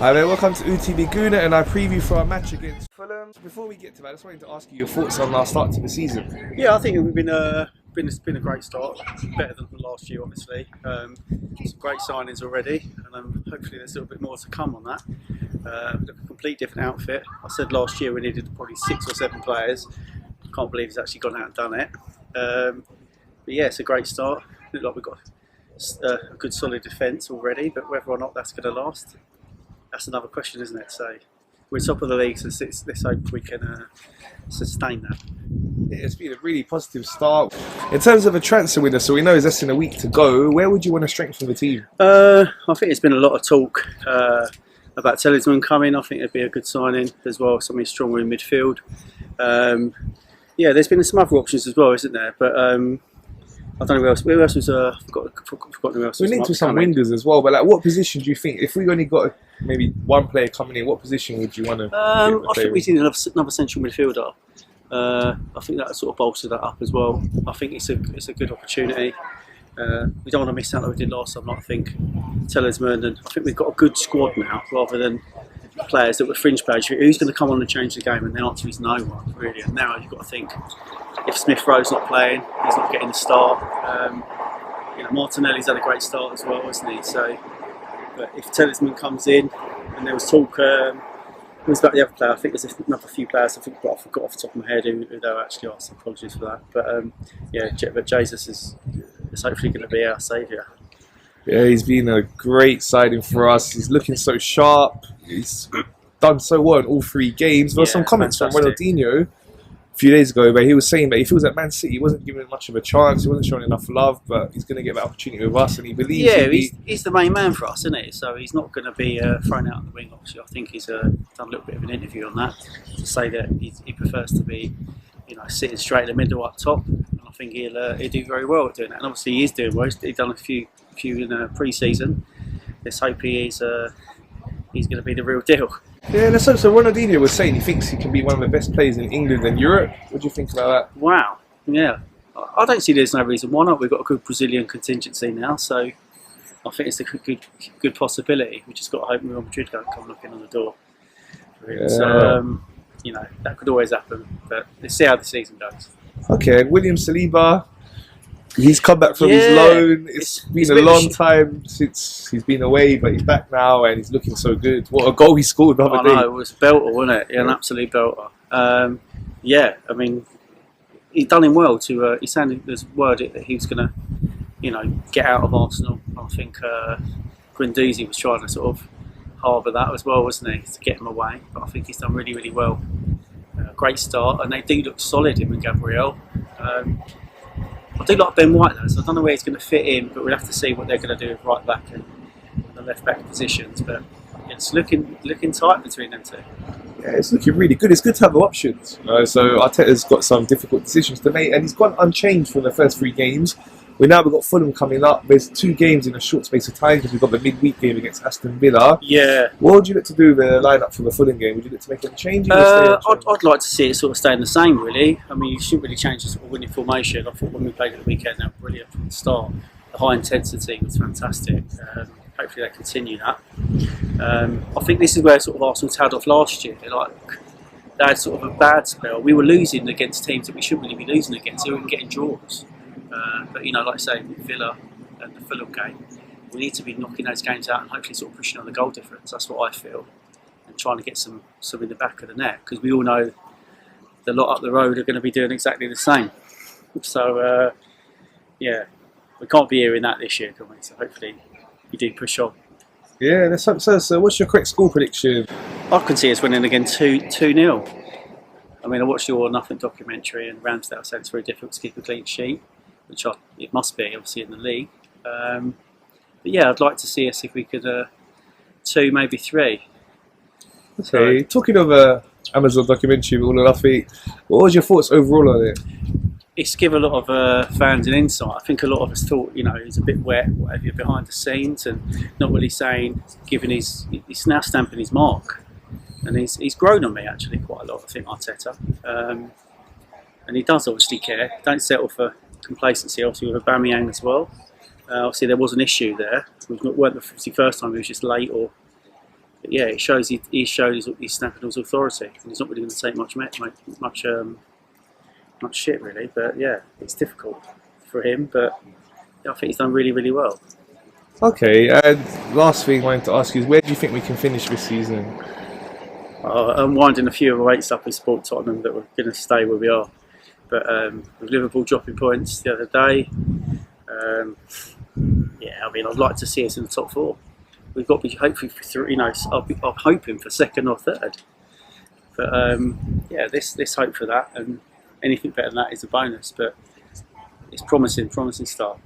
Hi there, welcome to UTB Guna and our preview for our match against Fulham. Before we get to that, I just wanted to ask you your thoughts on our start to the season. Yeah, I think it's been a great start, better than last year, obviously. Some great signings already, and hopefully there's a little bit more to come on that. A complete different outfit. I said last year we needed probably 6 or 7 players. I can't believe he's actually gone out and done it. But yeah, it's a great start. Look like we've got a good solid defence already, but whether or not that's going to last, that's another question, isn't it? So we're top of the league, so let's hope we can sustain that. It's been a really positive start. In terms of a transfer window, so we know it's less than a week to go, where would you want to strengthen the team? I think there's been a lot of talk about Talisman coming. I think it'd be a good signing as well, something stronger in midfield. Yeah, there's been some other options as well, isn't there? But I don't know who else was. Forgotten who else. We're into some windows as well, but like, what position do you think, if we only got maybe one player coming in, what position would you want to? I think we need another central midfielder. I think that sort of bolster that up as well. I think it's a good opportunity. We don't want to miss out like we did last time. I think Talisman, and I think we've got a good squad now, rather than players that were fringe players. Who's going to come on and change the game? And the answer is no one, really. And now you've got to think, if Smith Rowe's not playing, he's not getting the start. Martinelli's had a great start as well, hasn't he? So, but if Talisman comes in, and there was talk, it was about the other player. I think there's another few players. I forgot off the top of my head who they were actually asked. Apologies for that. But Jesus is hopefully going to be our saviour. Yeah, he's been a great signing for us. He's looking so sharp. He's done so well in all 3 games. There were some comments from Ronaldinho a few days ago where he was saying that if he was at Man City, he wasn't given much of a chance. He wasn't showing enough love, but he's going to get that opportunity with us, and he believes. Yeah, he's the main man for us, isn't he? So he's not going to be thrown out on the wing. Obviously, I think he's done a little bit of an interview on that to say that he prefers to be, sitting straight in the middle up top. And I think he'll do very well at doing that. And obviously, he is doing well. He's done a few in pre-season. Let's hope he's going to be the real deal. Yeah, so Ronaldinho was saying he thinks he can be one of the best players in England and Europe. What do you think about that? Wow, yeah. I don't see there's no reason why not. We've got a good Brazilian contingency now, so I think it's a good possibility. We just got to hope Real Madrid don't come knocking on the door. Yeah. So, that could always happen, but let's see how the season goes. Okay, and William Saliba, he's come back from his loan. It's been a long time since he's been away, but he's back now and he's looking so good. What a goal he scored the other day. It was a belter, wasn't it? Yeah, an absolute belter. I mean, he done him well to. He sounded there's word that he was going to, get out of Arsenal. I think Guendouzi was trying to sort of harbour that as well, wasn't he, to get him away. But I think he's done really, really well. Great start, and they do look solid, him and Gabriel. I do like Ben White though, so I don't know where he's going to fit in, but we'll have to see what they're going to do with right back and the left back positions. But it's looking tight between them two. Yeah, it's looking really good. It's good to have the options. So Arteta's got some difficult decisions to make, and he's gone unchanged for the first 3 games. We've got Fulham coming up. There's 2 games in a short space of time because we've got the midweek game against Aston Villa. Yeah. What would you like to do with the lineup for the Fulham game? Would you like to make any changes? I'd like to see it sort of staying the same, really. I mean, you shouldn't really change the sort of winning formation. I thought when we played at the weekend, they were brilliant from the start. The high intensity was fantastic. Hopefully they continue that. I think this is where sort of Arsenal tailed off last year. They had sort of a bad spell. We were losing against teams that we shouldn't really be losing against. We were getting draws. But like I say, with Villa and the Fulham game, we need to be knocking those games out and hopefully sort of pushing on the goal difference. That's what I feel, and trying to get some in the back of the net, because we all know the lot up the road are going to be doing exactly the same. So we can't be hearing that this year, can we? So hopefully we do push on. Yeah, that's something. So what's your correct score prediction? I can see us winning again 2-0. I mean, I watched the All or Nothing documentary, and Ramsdale said it's very difficult to keep a clean sheet, which it must be, obviously, in the league. But yeah, I'd like to see us if we could 2, maybe 3. Okay, talking of Amazon documentary, All or Nothing, what was your thoughts overall on it? It's given a lot of fans an insight. I think a lot of us thought, it's a bit wet, whatever, behind the scenes, and not really saying, he's now stamping his mark. And he's grown on me, actually, quite a lot, I think, Arteta. And he does obviously care. Don't settle for complacency, obviously, with Aubameyang as well. Obviously, there was an issue there. It weren't the first time he was just late or yeah, it shows he showed he's snapping his authority, and he's not really going to take much shit really. But yeah, it's difficult for him, but I think he's done really, really well. Okay, and last thing I wanted to ask you is, where do you think we can finish this season? I'm winding a few of the weights up in Sport Tottenham that we're going to stay where we are. But with Liverpool dropping points the other day, yeah, I mean, I'd like to see us in the top 4. We've got to be hopefully for 3. I'm hoping for 2nd or 3rd. But yeah, this hope for that, and anything better than that is a bonus. But it's promising start.